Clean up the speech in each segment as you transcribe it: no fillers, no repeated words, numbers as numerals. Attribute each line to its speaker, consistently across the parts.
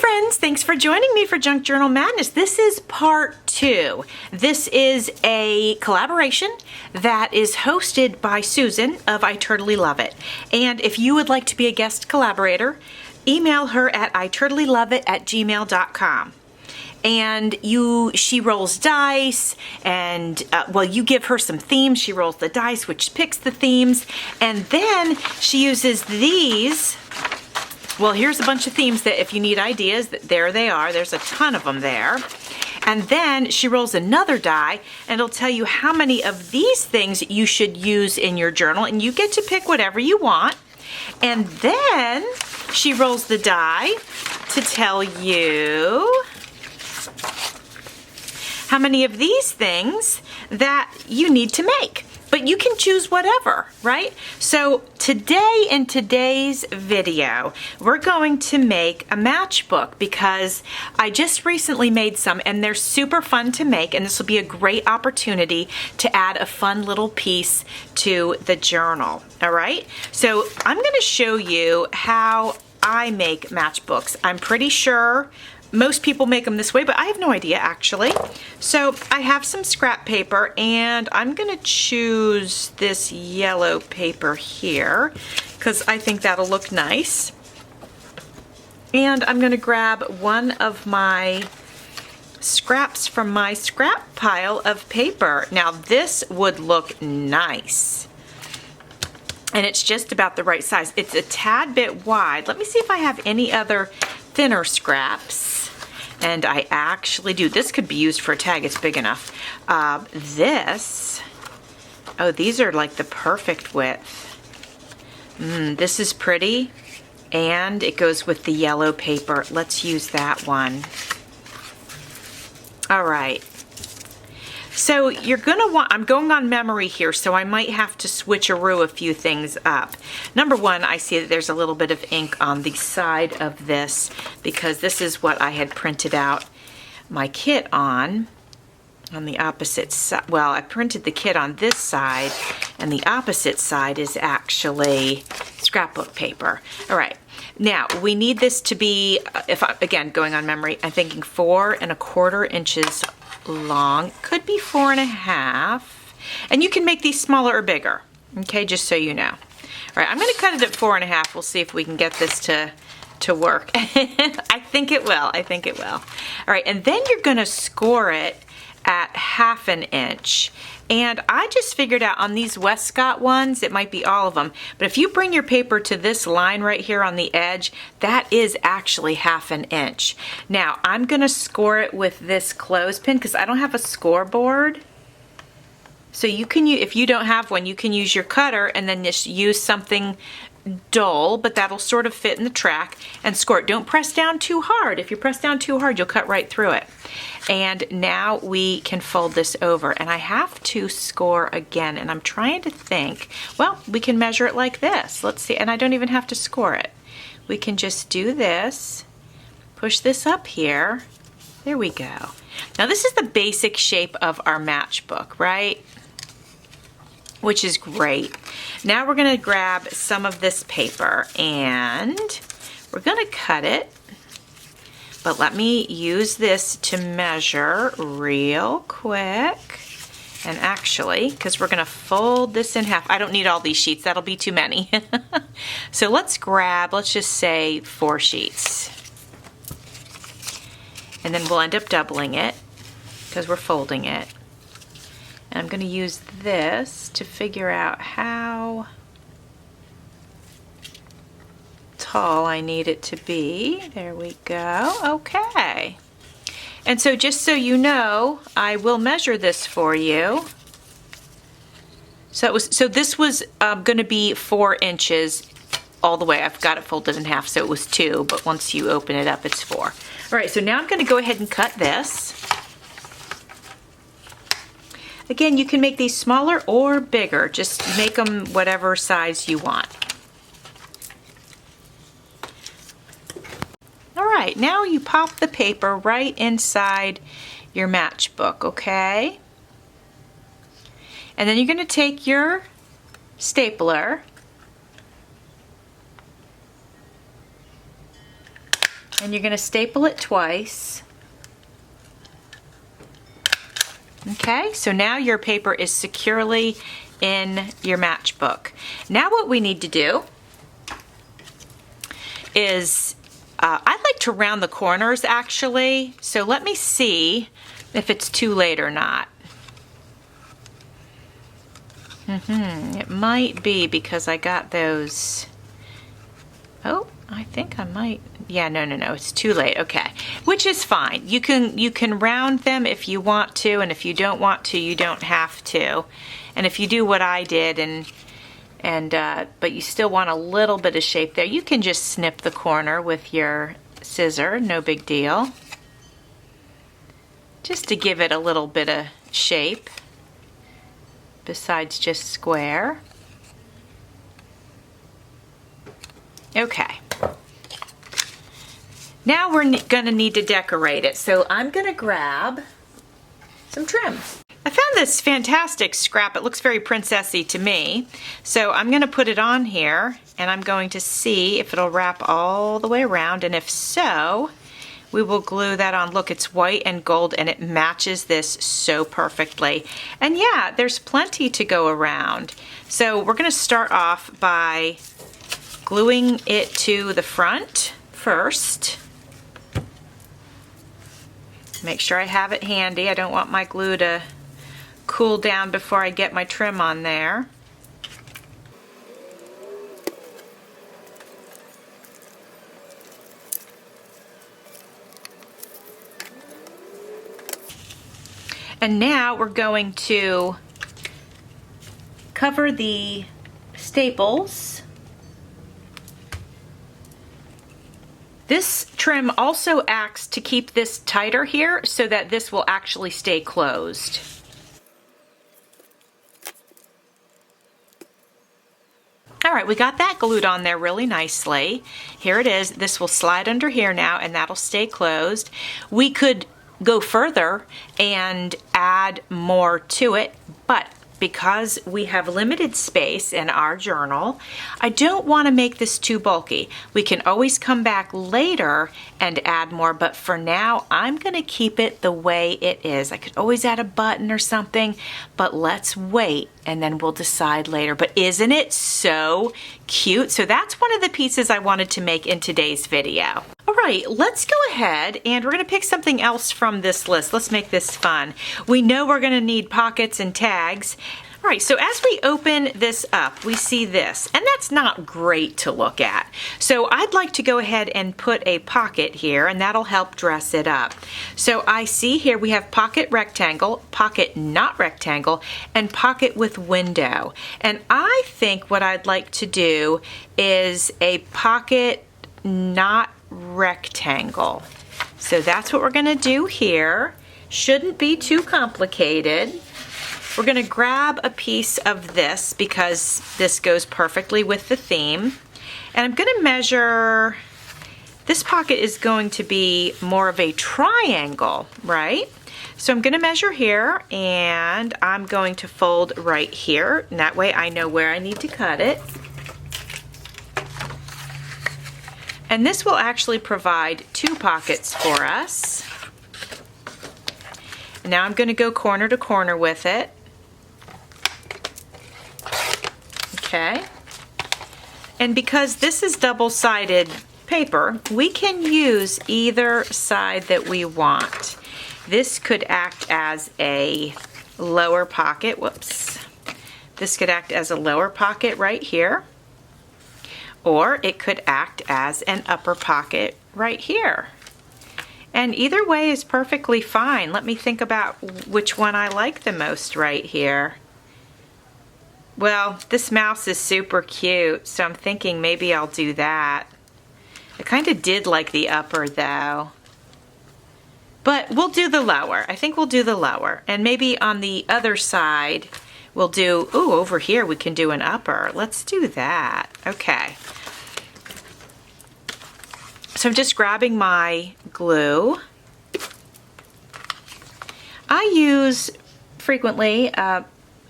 Speaker 1: friends, thanks for joining me for Junk Journal Madness. This is part 2. This is a collaboration that is hosted by Susan of I Totally Love It. And if you would like to be a guest collaborator, email her at itotallyloveit@gmail.com. And she rolls dice, and you give her some themes. She rolls the dice, which picks the themes, and then she uses these. Well, here's a bunch of themes that if you need ideas, there they are. There's a ton of them there. And then she rolls another die, and it'll tell you how many of these things you should use in your journal, and you get to pick whatever you want. And then she rolls the die to tell you how many of these things that you need to make. But you can choose whatever, right? So today, in today's video, we're going to make a matchbook because I just recently made some and they're super fun to make, and this will be a great opportunity to add a fun little piece to the journal, all right? So I'm gonna show you how I make matchbooks. I'm pretty sure most people make them this way, but I have no idea actually. So I have some scrap paper, and I'm gonna choose this yellow paper here because I think that'll look nice. And I'm gonna grab one of my scraps from my scrap pile of paper. Now this would look nice. And it's just about the right size. It's a tad bit wide. Let me see if I have any other thinner scraps. And I actually do. This could be used for a tag. It's big enough. These are like the perfect width. This is pretty. And it goes with the yellow paper. Let's use that one. All right. So you're gonna want, I'm going on memory here, so I might have to switcheroo a few things up. Number one, I see that there's a little bit of ink on the side of this because this is what I had printed out my kit on the opposite side. Well, I printed the kit on this side, and the opposite side is actually scrapbook paper. All right. Now, we need this to be, again, going on memory, I'm thinking 4 1/4 inches long. Could be 4 1/2. And you can make these smaller or bigger, okay, just so you know. All right, I'm going to cut it at 4 1/2. We'll see if we can get this to work. I think it will. I think it will. All right, and then you're going to score it at 1/2 inch. And I just figured out on these Westcott ones, it might be all of them, but if you bring your paper to this line right here on the edge, that is actually 1/2 inch. Now, I'm gonna score it with this clothespin because I don't have a scoreboard. So you can use, if you don't have one, you can use your cutter and then just use something dull, but that'll sort of fit in the track, and score it. Don't press down too hard. If you press down too hard, you'll cut right through it. And now we can fold this over, and I have to score again, and I'm trying to think, well, we can measure it like this. Let's see, and I don't even have to score it. We can just do this, push this up here. There we go. Now this is the basic shape of our matchbook, right? Which is great. Now we're gonna grab some of this paper and we're gonna cut it, but let me use this to measure real quick. And actually, because we're gonna fold this in half, I don't need all these sheets, that'll be too many. So let's just say 4 sheets. And then we'll end up doubling it because we're folding it. And I'm going to use this to figure out how tall I need it to be. There we go. Okay. And so just so you know, I will measure this for you. So this was going to be 4 inches all the way. I've got it folded in half, so it was 2, but once you open it up, it's 4. All right, so now I'm going to go ahead and cut this. Again, you can make these smaller or bigger. Just make them whatever size you want. All right, now you pop the paper right inside your matchbook, okay? And then you're going to take your stapler And you're going to staple it twice. Okay, so now your paper is securely in your matchbook. Now what we need to do is, I'd like to round the corners actually, so let me see if it's too late or not. It might be because I got those. Oh, I think I might. Yeah, no, it's too late. Okay, which is fine. You can round them if you want to, and if you don't want to, you don't have to. And if you do what I did, but you still want a little bit of shape there, you can just snip the corner with your scissor. No big deal. Just to give it a little bit of shape, besides just square. Okay. Now we're gonna need to decorate it. So I'm gonna grab some trim. I found this fantastic scrap. It looks very princessy to me. So I'm gonna put it on here and I'm going to see if it'll wrap all the way around, and if so, we will glue that on. Look, it's white and gold and it matches this so perfectly. And yeah, there's plenty to go around. So we're gonna start off by gluing it to the front first. Make sure I have it handy. I don't want my glue to cool down before I get my trim on there. And now we're going to cover the staples. This trim also acts to keep this tighter here so that this will actually stay closed. All right, we got that glued on there really nicely. Here it is. This will slide under here now and that'll stay closed. We could go further and add more to it, but because we have limited space in our journal, I don't want to make this too bulky. We can always come back later and add more, but for now, I'm going to keep it the way it is. I could always add a button or something, but let's wait and then we'll decide later. But isn't it so cute? So that's one of the pieces I wanted to make in today's video. All right, let's go ahead and we're going to pick something else from this list. Let's make this fun. We know we're going to need pockets and tags. All right, so as we open this up, we see this, and that's not great to look at. So I'd like to go ahead and put a pocket here, and that'll help dress it up. So I see here we have pocket rectangle, pocket not rectangle, and pocket with window. And I think what I'd like to do is a pocket not rectangle. So that's what we're going to do here. Shouldn't be too complicated. We're going to grab a piece of this because this goes perfectly with the theme. And I'm going to measure, this pocket is going to be more of a triangle, right? So I'm going to measure here and I'm going to fold right here. And that way I know where I need to cut it. And this will actually provide 2 pockets for us. Now I'm going to go corner to corner with it. Okay. And because this is double-sided paper, we can use either side that we want. This could act as a lower pocket. Whoops. This could act as a lower pocket right here. Or it could act as an upper pocket right here. And either way is perfectly fine. Let me think about which one I like the most right here. Well, this mouse is super cute, so I'm thinking maybe I'll do that. I kind of did like the upper though. But we'll do the lower. I think we'll do the lower. And maybe on the other side, we'll do, ooh, over here we can do an upper. Let's do that. Okay. So I'm just grabbing my glue. I use frequently,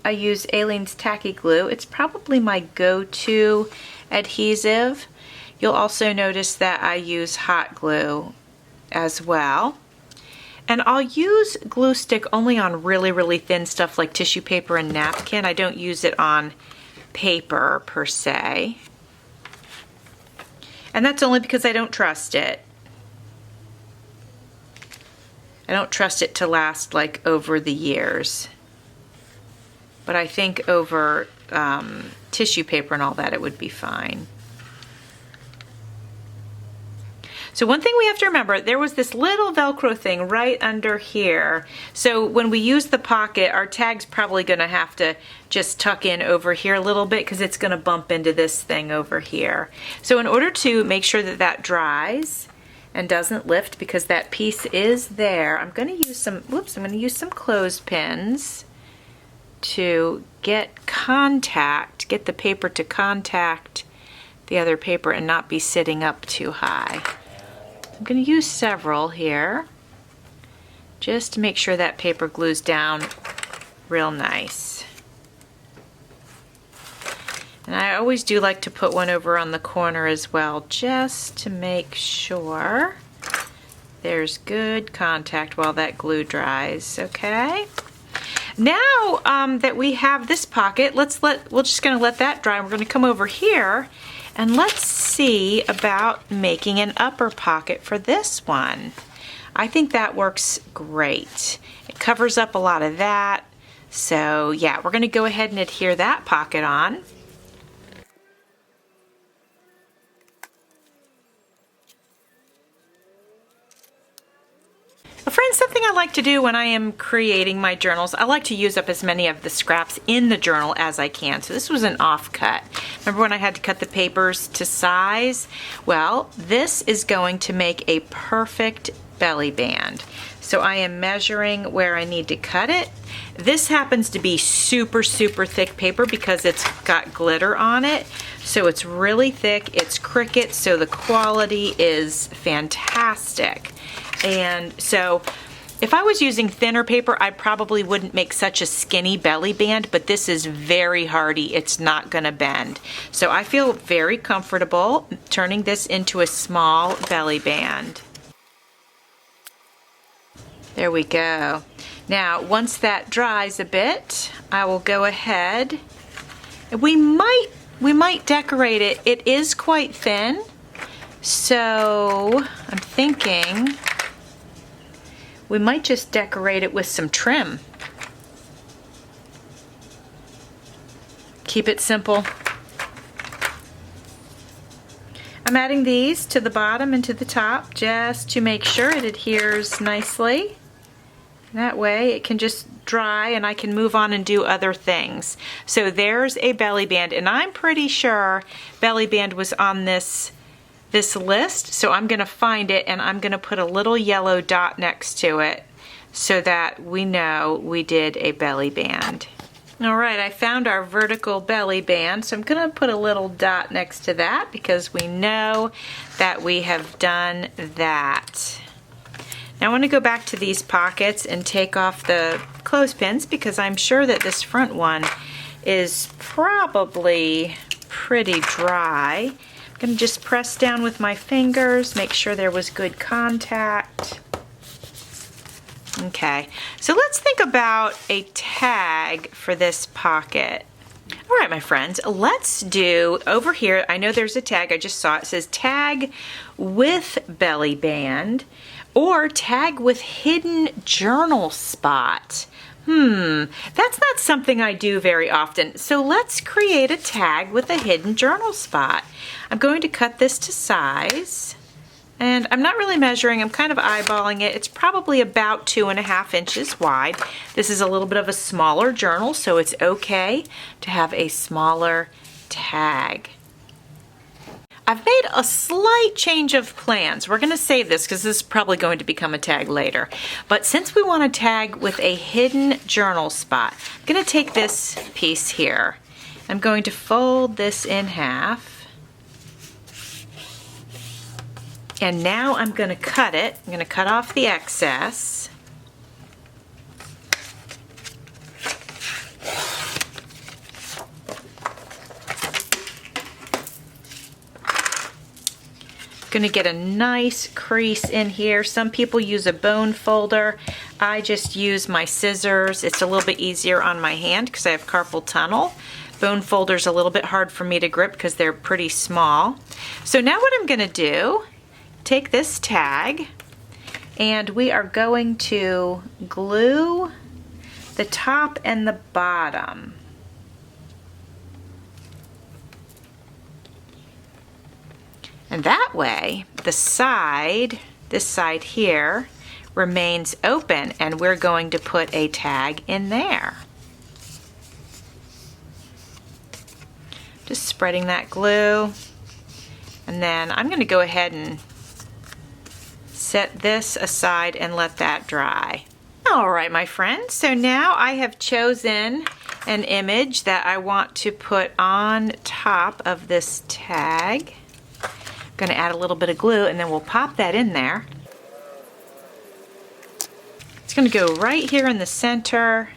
Speaker 1: I use Aleene's Tacky Glue. It's probably my go-to adhesive. You'll also notice that I use hot glue as well. And I'll use glue stick only on really, really thin stuff like tissue paper and napkin. I don't use it on paper per se. And that's only because I don't trust it. I don't trust it to last like over the years. But I think over tissue paper and all that, it would be fine. So one thing we have to remember, there was this little Velcro thing right under here. So when we use the pocket, our tag's probably gonna have to just tuck in over here a little bit because it's gonna bump into this thing over here. So in order to make sure that that dries and doesn't lift because that piece is there, I'm gonna use some, I'm gonna use some clothespins to get the paper to contact the other paper and not be sitting up too high. I'm going to use several here just to make sure that paper glues down real nice. And I always do like to put one over on the corner as well just to make sure there's good contact while that glue dries, okay? Now that we have this pocket, we're just going to let that dry. We're going to come over here and let's see about making an upper pocket for this one. I think that works great. It covers up a lot of that. So yeah, we're going to go ahead and adhere that pocket on. Friends, something I like to do when I am creating my journals, I like to use up as many of the scraps in the journal as I can. So this was an offcut. Remember when I had to cut the papers to size? Well, this is going to make a perfect belly band. So I am measuring where I need to cut it. This happens to be super, super thick paper because it's got glitter on it. So it's really thick, it's Cricut, so the quality is fantastic. And so if I was using thinner paper, I probably wouldn't make such a skinny belly band, but this is very hardy. It's not gonna bend. So I feel very comfortable turning this into a small belly band. There we go. Now, once that dries a bit, I will go ahead. We might decorate it. It is quite thin, so I'm thinking we might just decorate it with some trim. Keep it simple. I'm adding these to the bottom and to the top just to make sure it adheres nicely. That way it can just dry and I can move on and do other things. So there's a belly band, and I'm pretty sure belly band was on this list, so I'm gonna find it and I'm gonna put a little yellow dot next to it so that we know we did a belly band. All right, I found our vertical belly band, so I'm gonna put a little dot next to that because we know that we have done that. Now I want to go back to these pockets and take off the clothespins because I'm sure that this front one is probably pretty dry. I'm going to just press down with my fingers, make sure there was good contact. Okay, so let's think about a tag for this pocket. All right, my friends, let's do over here. I know there's a tag, I just saw it. It says tag with belly band or tag with hidden journal spot. That's not something I do very often. So let's create a tag with a hidden journal spot. I'm going to cut this to size. And I'm not really measuring, I'm kind of eyeballing it. It's probably about 2.5 inches wide. This is a little bit of a smaller journal, so it's okay to have a smaller tag. I've made a slight change of plans. We're gonna save this because this is probably going to become a tag later. But since we want to tag with a hidden journal spot, I'm gonna take this piece here. I'm going to fold this in half. And now I'm gonna cut it. I'm gonna cut off the excess. Gonna get a nice crease in here. Some people use a bone folder. I just use my scissors. It's a little bit easier on my hand because I have carpal tunnel. Bone folder's a little bit hard for me to grip because they're pretty small. So now what I'm gonna do, take this tag and we are going to glue the top and the bottom. And that way, the side, this side here, remains open, and we're going to put a tag in there. Just spreading that glue. And then I'm going to go ahead and set this aside and let that dry. All right, my friends, so now I have chosen an image that I want to put on top of this tag. I'm going to add a little bit of glue and then we'll pop that in there. It's going to go right here in the center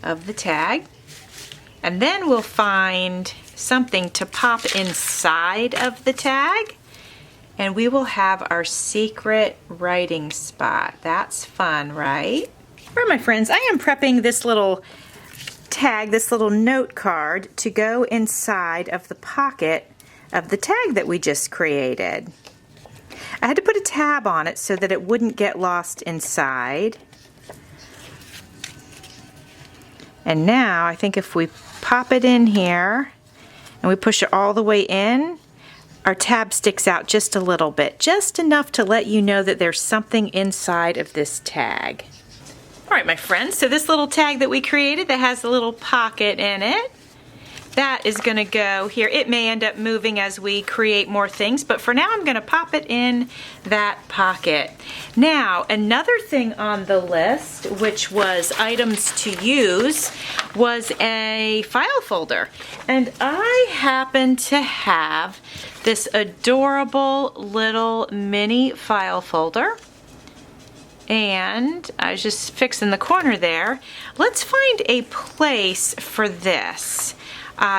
Speaker 1: of the tag, and then we'll find something to pop inside of the tag, and we will have our secret writing spot. That's fun, right? All right, my friends, I am prepping this little tag, this little note card, to go inside of the pocket of the tag that we just created. I had to put a tab on it so that it wouldn't get lost inside. And now I think if we pop it in here and we push it all the way in, our tab sticks out just a little bit, just enough to let you know that there's something inside of this tag. All right, my friends, so this little tag that we created that has a little pocket in it, that is going to go here. It may end up moving as we create more things, but for now I'm going to pop it in that pocket. Now, another thing on the list, which was items to use, was a file folder. And I happen to have this adorable little mini file folder. And I was just fixing the corner there. Let's find a place for this.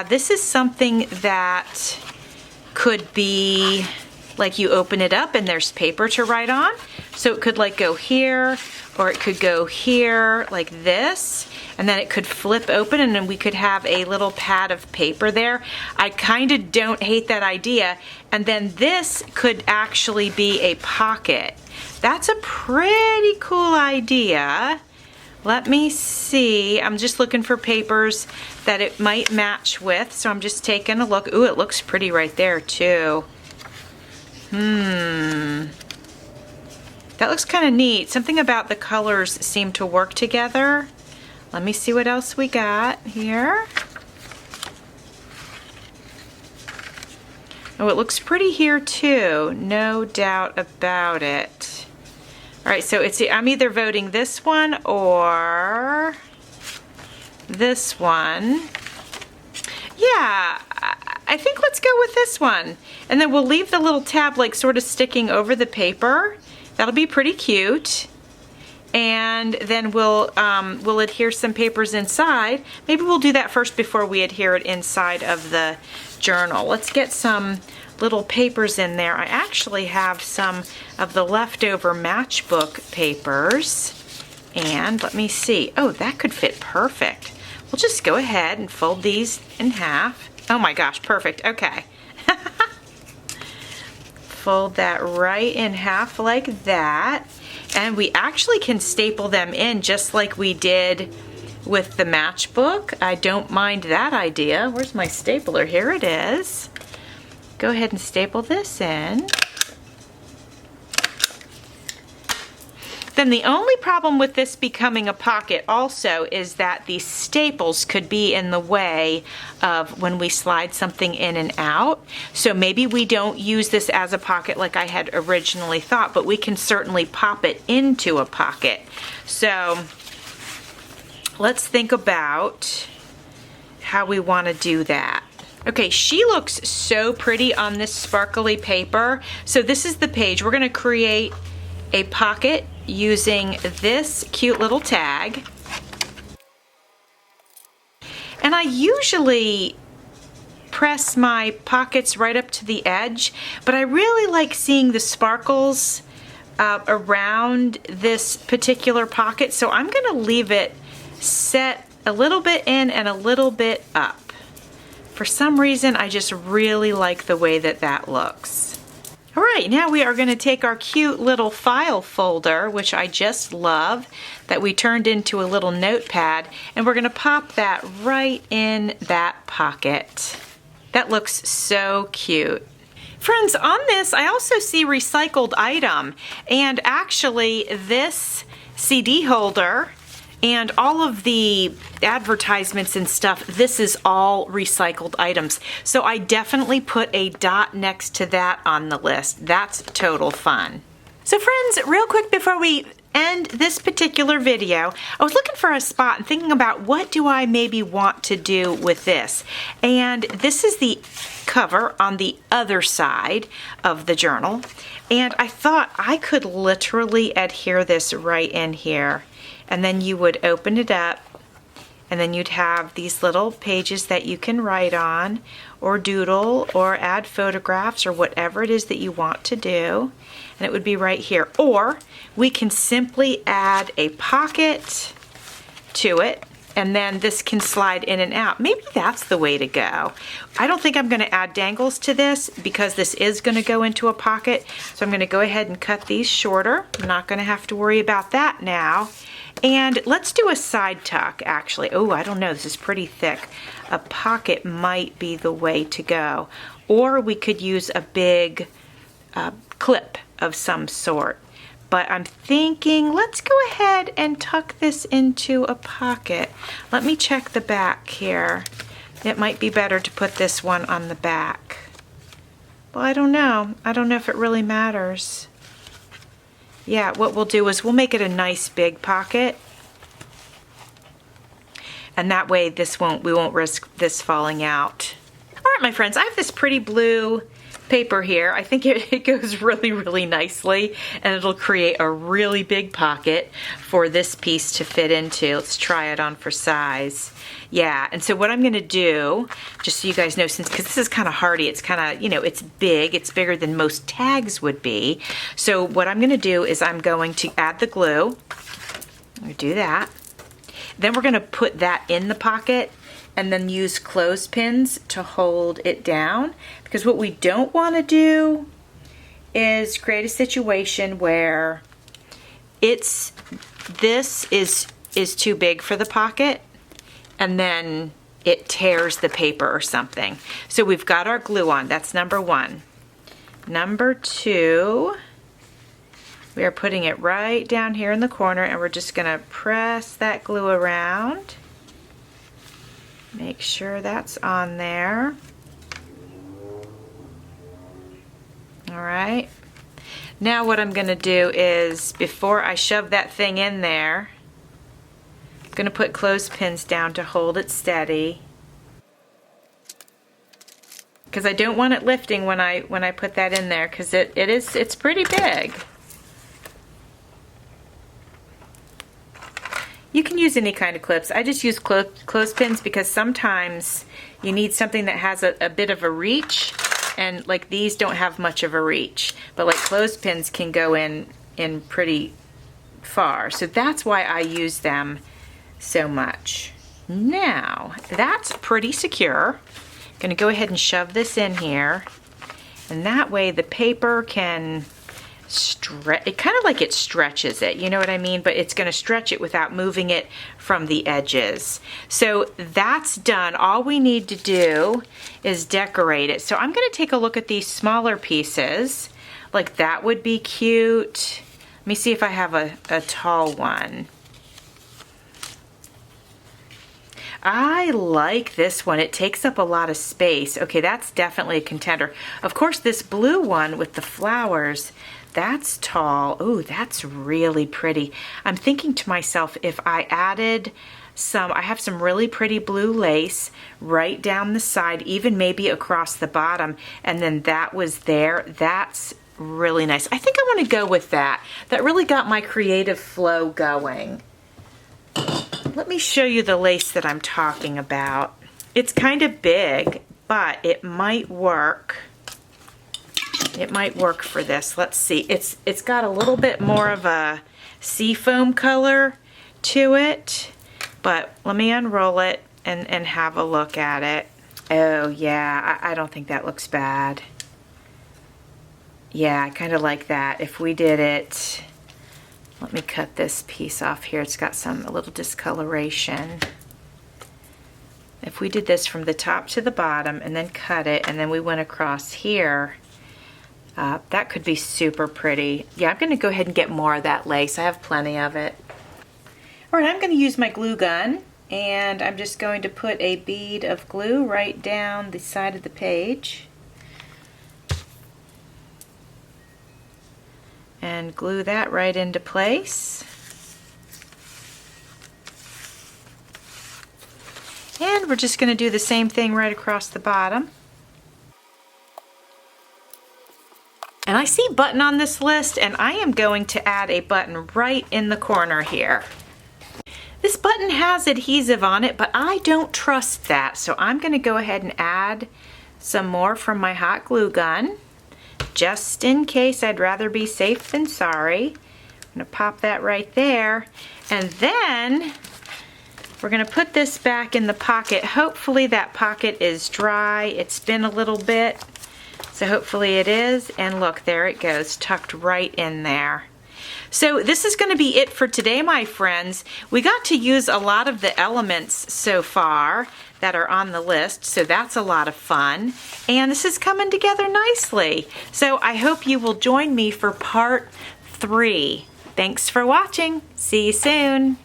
Speaker 1: This is something that could be like you open it up and there's paper to write on. So it could like go here, or it could go here like this, and then it could flip open and then we could have a little pad of paper there. I kind of don't hate that idea. And then this could actually be a pocket. That's a pretty cool idea. Let me see. I'm just looking for papers that it might match with, so I'm just taking a look. Ooh, it looks pretty right there too. That looks kind of neat. Something about the colors seem to work together. Let me see what else we got here. Oh, it looks pretty here too. No doubt about it. All right, so I'm either voting this one or this one. Yeah, I think let's go with this one. And then we'll leave the little tab like sort of sticking over the paper. That'll be pretty cute. And then we'll adhere some papers inside. Maybe we'll do that first before we adhere it inside of the journal. Let's get some little papers in there. I actually have some of the leftover matchbook papers. And let me see. Oh, that could fit perfect. We'll just go ahead and fold these in half. Oh my gosh, perfect. Okay. Fold that right in half like that. And we actually can staple them in just like we did with the matchbook. I don't mind that idea. Where's my stapler? Here it is. Go ahead and staple this in. Then the only problem with this becoming a pocket also is that the staples could be in the way of when we slide something in and out. So maybe we don't use this as a pocket like I had originally thought, but we can certainly pop it into a pocket. So let's think about how we want to do that. Okay, she looks so pretty on this sparkly paper. So this is the page. We're going to create a pocket using this cute little tag. And I usually press my pockets right up to the edge, but I really like seeing the sparkles around this particular pocket, so I'm going to leave it set a little bit in and a little bit up. For some reason, I just really like the way that that looks. All right, now we are going to take our cute little file folder, which I just love, that we turned into a little notepad, and we're going to pop that right in that pocket. That looks so cute. Friends, on this, I also see recycled item, and actually this CD holder and all of the advertisements and stuff, this is all recycled items. So I definitely put a dot next to that on the list. That's total fun. So friends, real quick before we end this particular video, I was looking for a spot and thinking about what do I maybe want to do with this. And this is the cover on the other side of the journal. And I thought I could literally adhere this right in here. And then you would open it up, and then you'd have these little pages that you can write on or doodle or add photographs or whatever it is that you want to do. And it would be right here. Or we can simply add a pocket to it, and then this can slide in and out. Maybe that's the way to go. I don't think I'm going to add dangles to this because this is going to go into a pocket. So I'm going to go ahead and cut these shorter. I'm not going to have to worry about that now. And let's do a side tuck, actually. Oh, I don't know, this is pretty thick. A pocket might be the way to go. Or we could use a big clip of some sort. But I'm thinking, let's go ahead and tuck this into a pocket. Let me check the back here. It might be better to put this one on the back. Well, I don't know. I don't know if it really matters. Yeah, what we'll do is we'll make it a nice big pocket. And that way we won't risk this falling out. All right, my friends, I have this pretty blue paper here. I think it goes really, really nicely, and it'll create a really big pocket for this piece to fit into. Let's try it on for size. Yeah, and so what I'm gonna do, just so you guys know, because this is kind of hardy, it's kind of, you know, it's big, it's bigger than most tags would be. So what I'm gonna do is I'm going to add the glue. I'm gonna do that. Then we're gonna put that in the pocket and then use clothespins to hold it down, because what we don't want to do is create a situation where this is too big for the pocket and then it tears the paper or something. So we've got our glue on. That's number one. Number two, we are putting it right down here in the corner, and we're just going to press that glue around. Make sure that's on there. All right. Now what I'm going to do is, before I shove that thing in there, I'm going to put clothespins down to hold it steady, because I don't want it lifting when I put that in there, because it's pretty big. You can use any kind of clips. I just use clothespins because sometimes you need something that has a bit of a reach, and like these don't have much of a reach, but like clothespins can go in pretty far. So that's why I use them so much. Now, that's pretty secure. I'm gonna go ahead and shove this in here, and that way the paper can stretch it, kind of like it stretches it, you know what I mean? But it's going to stretch it without moving it from the edges. So that's done. All we need to do is decorate it. So I'm going to take a look at these smaller pieces. Like that would be cute. Let me see if I have a tall one. I like this one. It takes up a lot of space. Okay, that's definitely a contender. Of course, this blue one with the flowers, that's tall. Oh, that's really pretty. I'm thinking to myself, if I added I have some really pretty blue lace right down the side, even maybe across the bottom, and then that was there. That's really nice. I think I want to go with that. That really got my creative flow going. Let me show you the lace that I'm talking about. It's kind of big, but it might work. It might work for this. Let's see. It's got a little bit more of a seafoam color to it, but let me unroll it and have a look at it. Oh yeah, I don't think that looks bad. Yeah, I kind of like that. If we did it, let me cut this piece off here. It's got a little discoloration. If we did this from the top to the bottom and then cut it, and then we went across here, that could be super pretty. Yeah, I'm gonna go ahead and get more of that lace. I have plenty of it. All right, I'm gonna use my glue gun, and I'm just going to put a bead of glue right down the side of the page. And glue that right into place. And we're just gonna do the same thing right across the bottom. And I see button on this list, and I am going to add a button right in the corner here. This button has adhesive on it, but I don't trust that, so I'm going to go ahead and add some more from my hot glue gun, just in case. I'd rather be safe than sorry. I'm going to pop that right there, and then we're going to put this back in the pocket. Hopefully that pocket is dry. It's been a little bit. So hopefully it is, and look, there it goes, tucked right in there. So this is going to be it for today, my friends. We got to use a lot of the elements so far that are on the list, so that's a lot of fun. And this is coming together nicely. So I hope you will join me for part 3. Thanks for watching. See you soon.